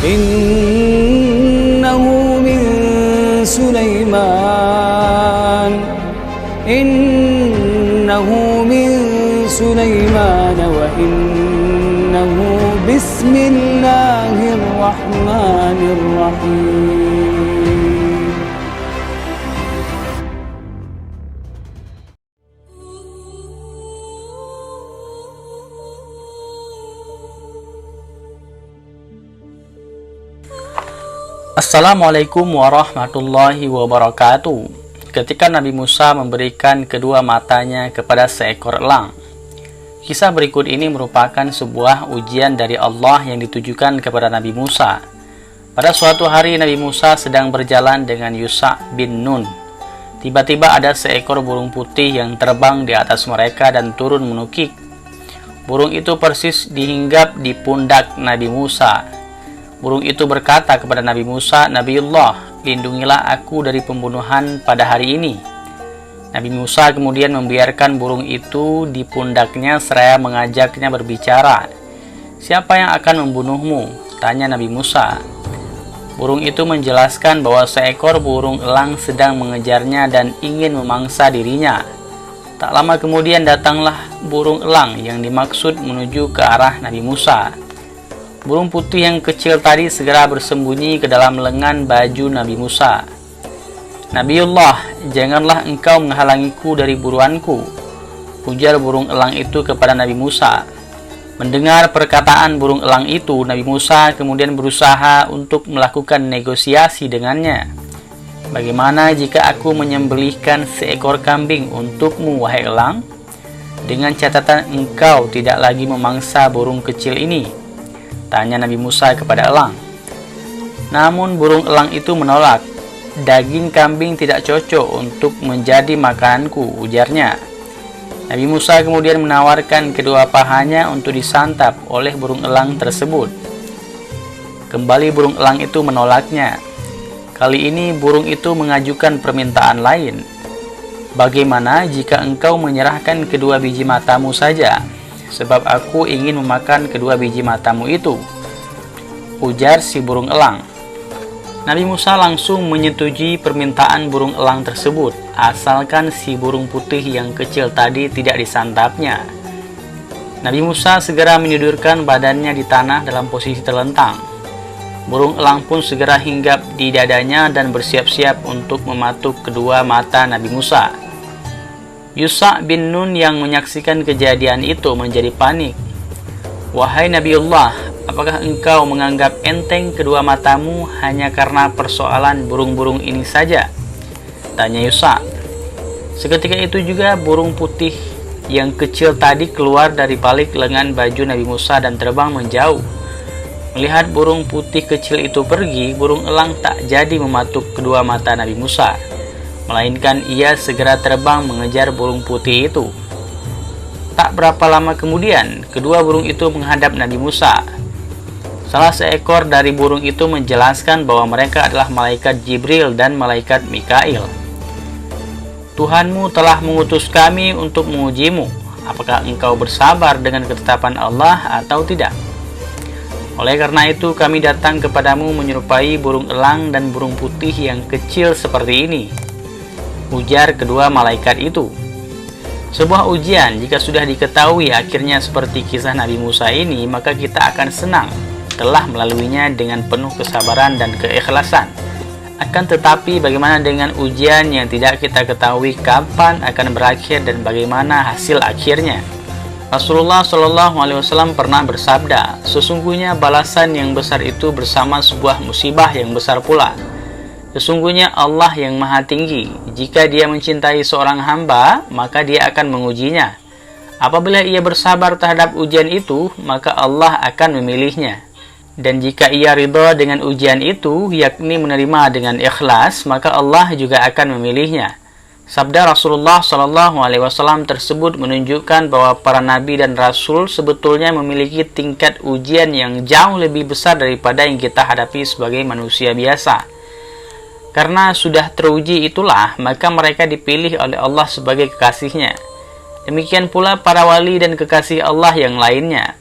innahu min Sulaiman wa innahu bismillahirrahmanirrahim. Assalamualaikum warahmatullahi wabarakatuh. Ketika Nabi Musa memberikan kedua matanya kepada seekor elang. Kisah berikut ini merupakan sebuah ujian dari Allah yang ditujukan kepada Nabi Musa. Pada suatu hari Nabi Musa sedang berjalan dengan Yusha bin Nun. Tiba-tiba ada seekor burung putih yang terbang di atas mereka dan turun menukik. Burung itu persis dihinggap di pundak Nabi Musa. Burung itu berkata kepada Nabi Musa, "Nabiullah, lindungilah aku dari pembunuhan pada hari ini." Nabi Musa kemudian membiarkan burung itu di pundaknya seraya mengajaknya berbicara. "Siapa yang akan membunuhmu?" tanya Nabi Musa. Burung itu menjelaskan bahwa seekor burung elang sedang mengejarnya dan ingin memangsa dirinya. Tak lama kemudian datanglah burung elang yang dimaksud menuju ke arah Nabi Musa. Burung putih yang kecil tadi segera bersembunyi ke dalam lengan baju Nabi Musa. "Nabiullah, janganlah engkau menghalangiku dari buruanku," ujar burung elang itu kepada Nabi Musa. Mendengar perkataan burung elang itu, Nabi Musa kemudian berusaha untuk melakukan negosiasi dengannya. "Bagaimana jika aku menyembelihkan seekor kambing untukmu, wahai elang? Dengan catatan engkau tidak lagi memangsa burung kecil ini," tanya Nabi Musa kepada elang. Namun burung elang itu menolak. "Daging kambing tidak cocok untuk menjadi makananku," ujarnya. Nabi Musa kemudian menawarkan kedua pahanya untuk disantap oleh burung elang tersebut. Kembali burung elang itu menolaknya. Kali ini burung itu mengajukan permintaan lain. "Bagaimana jika engkau menyerahkan kedua biji matamu saja? Sebab aku ingin memakan kedua biji matamu itu," ujar si burung elang. Nabi Musa langsung menyetujui permintaan burung elang tersebut, asalkan si burung putih yang kecil tadi tidak disantapnya. Nabi Musa segera menyudurkan badannya di tanah dalam posisi terlentang. Burung elang pun segera hinggap di dadanya dan bersiap-siap untuk mematuk kedua mata Nabi Musa. Yusha bin Nun yang menyaksikan kejadian itu menjadi panik. "Wahai Nabiullah, apakah engkau menganggap enteng kedua matamu hanya karena persoalan burung-burung ini saja?" tanya Yusha. Seketika itu juga burung putih yang kecil tadi keluar dari balik lengan baju Nabi Musa dan terbang menjauh. Melihat burung putih kecil itu pergi, burung elang tak jadi mematuk kedua mata Nabi Musa, melainkan ia segera terbang mengejar burung putih itu. Tak berapa lama kemudian, kedua burung itu menghadap Nabi Musa. Salah seekor dari burung itu menjelaskan bahwa mereka adalah malaikat Jibril dan malaikat Mikail. "Tuhanmu telah mengutus kami untuk mengujimu. Apakah engkau bersabar dengan ketetapan Allah atau tidak? Oleh karena itu kami datang kepadamu menyerupai burung elang dan burung putih yang kecil seperti ini," ujar kedua malaikat itu. Sebuah ujian jika sudah diketahui akhirnya seperti kisah Nabi Musa ini, maka kita akan senang telah melaluinya dengan penuh kesabaran dan keikhlasan. Akan tetapi bagaimana dengan ujian yang tidak kita ketahui kapan akan berakhir dan bagaimana hasil akhirnya? Rasulullah Shallallahu Alaihi Wasallam pernah bersabda, "Sesungguhnya balasan yang besar itu bersama sebuah musibah yang besar pula. Sesungguhnya Allah yang maha tinggi, jika dia mencintai seorang hamba, maka dia akan mengujinya. Apabila ia bersabar terhadap ujian itu, maka Allah akan memilihnya. Dan jika ia ridha dengan ujian itu, yakni menerima dengan ikhlas, maka Allah juga akan memilihnya." Sabda Rasulullah SAW tersebut menunjukkan bahwa para nabi dan rasul sebetulnya memiliki tingkat ujian yang jauh lebih besar daripada yang kita hadapi sebagai manusia biasa. Karena sudah teruji itulah, maka mereka dipilih oleh Allah sebagai kekasihnya. Demikian pula para wali dan kekasih Allah yang lainnya.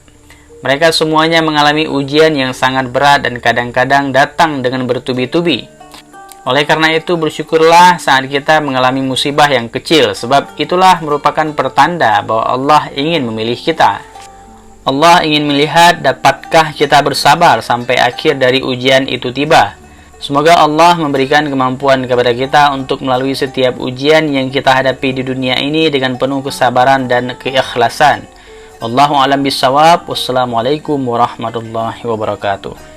Mereka semuanya mengalami ujian yang sangat berat dan kadang-kadang datang dengan bertubi-tubi. Oleh karena itu, bersyukurlah saat kita mengalami musibah yang kecil, sebab itulah merupakan pertanda bahwa Allah ingin memilih kita. Allah ingin melihat dapatkah kita bersabar sampai akhir dari ujian itu tiba. Semoga Allah memberikan kemampuan kepada kita untuk melalui setiap ujian yang kita hadapi di dunia ini dengan penuh kesabaran dan keikhlasan. Wallahu a'lam bishawab. Wassalamualaikum warahmatullahi wabarakatuh.